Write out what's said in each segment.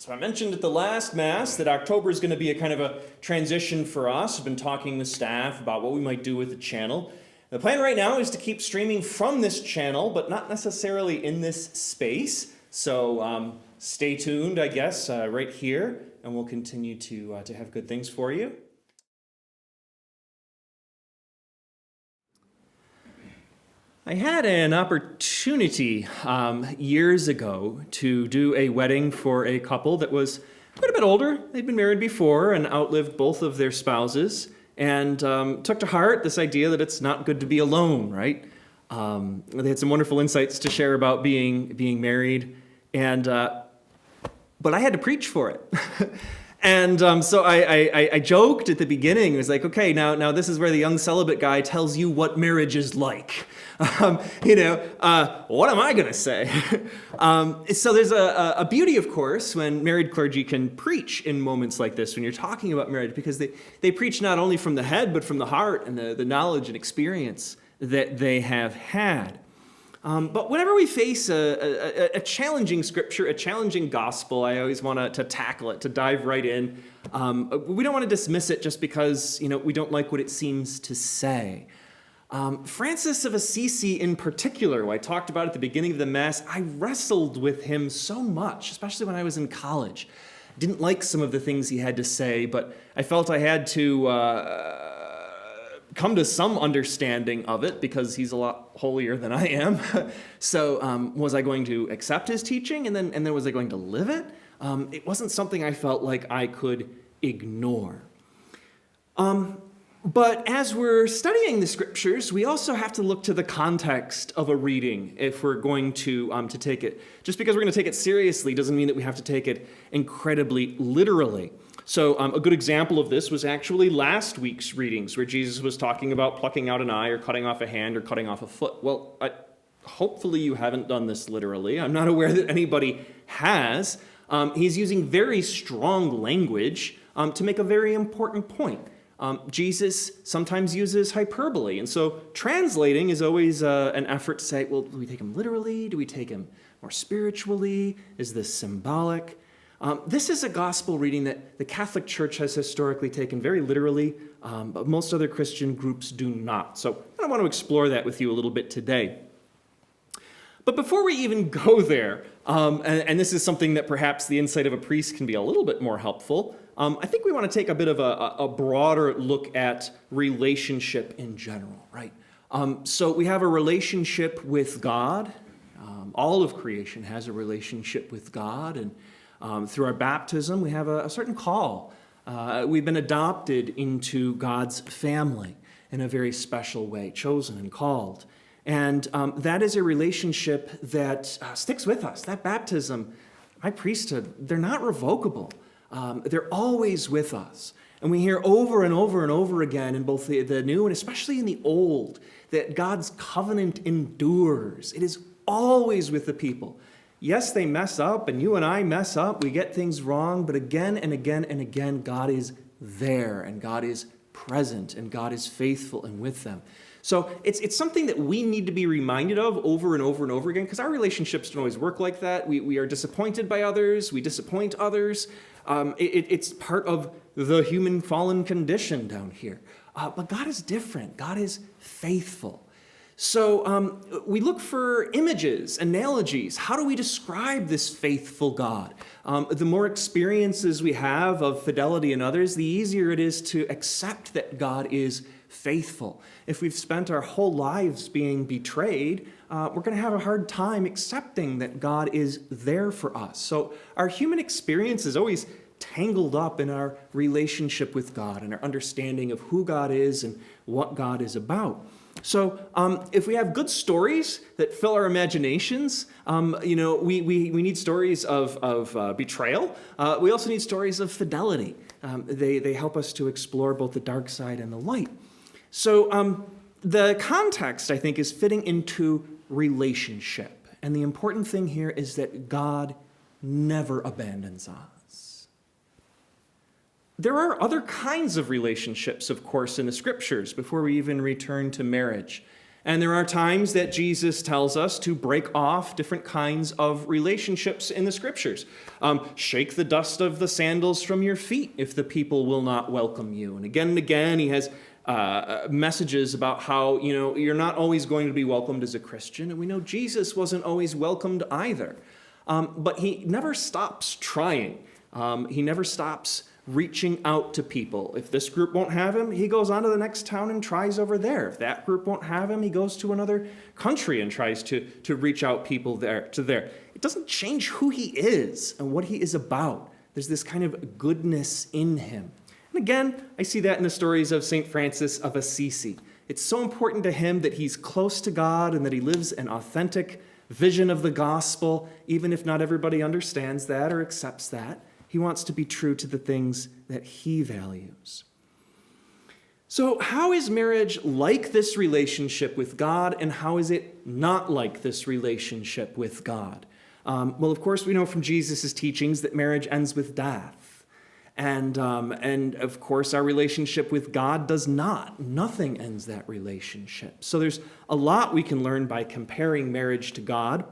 So I mentioned at the last Mass that October is going to be a kind of a transition for us. I've been talking with staff about what we might do with the channel. The plan right now is to keep streaming from this channel, but not necessarily in this space. So stay tuned, I guess, right here, and we'll continue to have good things for you. I had an opportunity years ago to do a wedding for a couple that was quite a bit older. They'd been married before and outlived both of their spouses, and took to heart this idea that it's not good to be alone, right? They had some wonderful insights to share about being married, and but I had to preach for it. And so I joked at the beginning. It was like, okay, now this is where the young celibate guy tells you what marriage is like. What am I going to say? So there's a beauty, of course, when married clergy can preach in moments like this, when you're talking about marriage, because they preach not only from the head, but from the heart and the knowledge and experience that they have had. But whenever we face a challenging scripture, a challenging gospel, I always want to tackle it, to dive right in. We don't want to dismiss it just because we don't like what it seems to say. Francis of Assisi in particular, who I talked about at the beginning of the Mass, I wrestled with him so much, especially when I was in college. Didn't like some of the things he had to say, but I felt I had to come to some understanding of it because he's a lot holier than I am. So was I going to accept his teaching and then was I going to live it? It wasn't something I felt like I could ignore. But as we're studying the scriptures, we also have to look to the context of a reading if we're going to take it. Just because we're going to take it seriously doesn't mean that we have to take it incredibly literally. So a good example of this was actually last week's readings, where Jesus was talking about plucking out an eye or cutting off a hand or cutting off a foot. Well, hopefully you haven't done this literally. I'm not aware that anybody has. He's using very strong language to make a very important point. Jesus sometimes uses hyperbole, and so translating is always an effort to say, well, do we take him literally? Do we take him more spiritually? Is this symbolic? This is a gospel reading that the Catholic Church has historically taken very literally, but most other Christian groups do not. So I want to explore that with you a little bit today. But before we even go there, and this is something that perhaps the insight of a priest can be a little bit more helpful, I think we want to take a bit of a broader look at relationship in general, right? So we have a relationship with God. All of creation has a relationship with God, and through our baptism, we have a certain call. We've been adopted into God's family in a very special way, chosen and called. And that is a relationship that sticks with us. That baptism, my priesthood, they're not revocable. They're always with us. And we hear over and over and over again in both the New and especially in the Old that God's covenant endures. It is always with the people. Yes, they mess up, and you and I mess up. We get things wrong, but again and again and again, God is there, and God is present, and God is faithful and with them. So it's something that we need to be reminded of over and over and over again, because our relationships don't always work like that. We are disappointed by others. We disappoint others. It's part of the human fallen condition down here. But God is different. God is faithful. So we look for images, analogies. How do we describe this faithful God? The more experiences we have of fidelity in others, the easier it is to accept that God is faithful. If we've spent our whole lives being betrayed, we're going to have a hard time accepting that God is there for us. So our human experience is always tangled up in our relationship with God and our understanding of who God is and what God is about. So if we have good stories that fill our imaginations, we need stories of betrayal. We also need stories of fidelity. They help us to explore both the dark side and the light. So the context, I think, is fitting into relationship. And the important thing here is that God never abandons us. There are other kinds of relationships, of course, in the scriptures before we even return to marriage. And there are times that Jesus tells us to break off different kinds of relationships in the scriptures. Shake the dust of the sandals from your feet if the people will not welcome you. And again, he has messages about how, you're not always going to be welcomed as a Christian. And we know Jesus wasn't always welcomed either. But he never stops trying. He never stops reaching out to people. If this group won't have him, he goes on to the next town and tries over there. If that group won't have him, he goes to another country and tries to reach out people there. It doesn't change who he is and what he is about. There's this kind of goodness in him. And again, I see that in the stories of St. Francis of Assisi. It's so important to him that he's close to God and that he lives an authentic vision of the gospel, even if not everybody understands that or accepts that. He wants to be true to the things that he values. So how is marriage like this relationship with God, and how is it not like this relationship with God? Well, of course, we know from Jesus' teachings that marriage ends with death. And of course, our relationship with God does not. Nothing ends that relationship. So there's a lot we can learn by comparing marriage to God.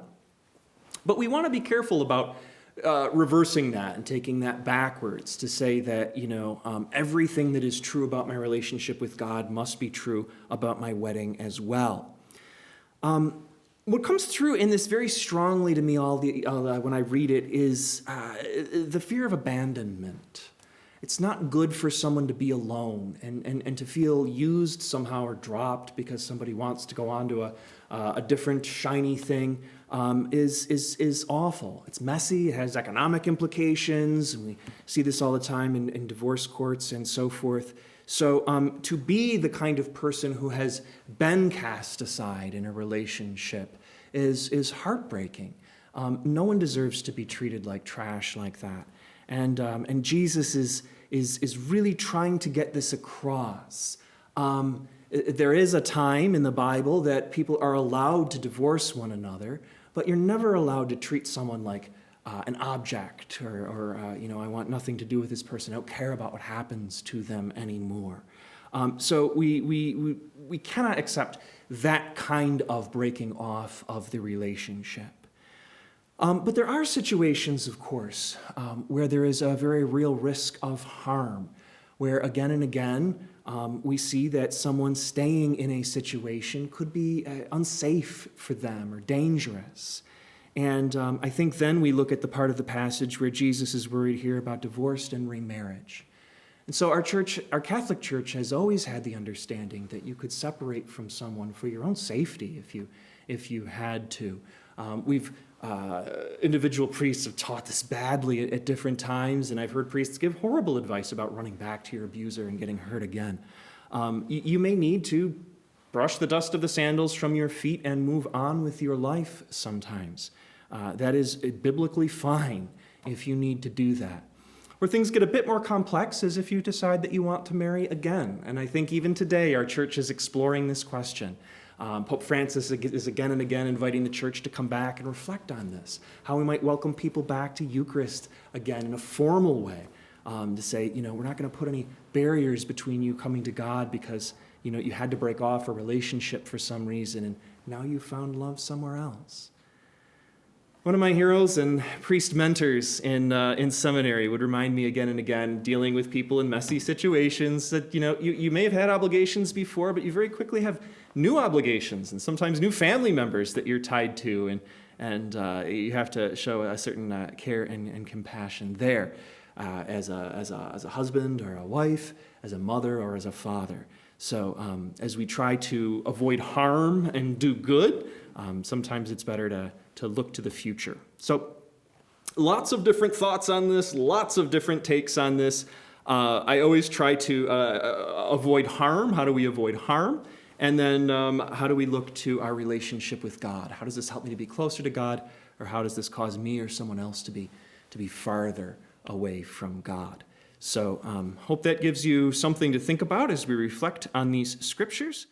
But we want to be careful about reversing that and taking that backwards to say that, everything that is true about my relationship with God must be true about my wedding as well. What comes through in this very strongly to me when I read it is the fear of abandonment. It's not good for someone to be alone and to feel used somehow or dropped because somebody wants to go on to a different shiny thing. Is awful. It's messy. It has economic implications. And we see this all the time in divorce courts and so forth. So to be the kind of person who has been cast aside in a relationship is heartbreaking. No one deserves to be treated like trash like that. And Jesus is really trying to get this across. There is a time in the Bible that people are allowed to divorce one another, but you're never allowed to treat someone like an object or I want nothing to do with this person. I don't care about what happens to them anymore. So we cannot accept that kind of breaking off of the relationship. But there are situations, of course, where there is a very real risk of harm, where again and again we see that someone staying in a situation could be unsafe for them or dangerous. And I think then we look at the part of the passage where Jesus is worried here about divorce and remarriage. And so our Catholic Church has always had the understanding that you could separate from someone for your own safety if you had to. Individual priests have taught this badly at different times, and I've heard priests give horrible advice about running back to your abuser and getting hurt again. You may need to brush the dust of the sandals from your feet and move on with your life sometimes. That is biblically fine if you need to do that. Where things get a bit more complex is if you decide that you want to marry again. And I think even today our church is exploring this question. Pope Francis is again and again inviting the church to come back and reflect on this, how we might welcome people back to Eucharist again in a formal way, to say, we're not going to put any barriers between you coming to God because, you had to break off a relationship for some reason and now you found love somewhere else. One of my heroes and priest mentors in seminary would remind me again and again, dealing with people in messy situations, that you may have had obligations before, but you very quickly have new obligations and sometimes new family members that you're tied to, and you have to show a certain care and compassion there as a husband or a wife, as a mother or as a father. So as we try to avoid harm and do good, sometimes it's better to look to the future. So lots of different thoughts on this, lots of different takes on this. I always try to avoid harm. How do we avoid harm? And then how do we look to our relationship with God? How does this help me to be closer to God? Or how does this cause me or someone else to be farther away from God? So hope that gives you something to think about as we reflect on these scriptures.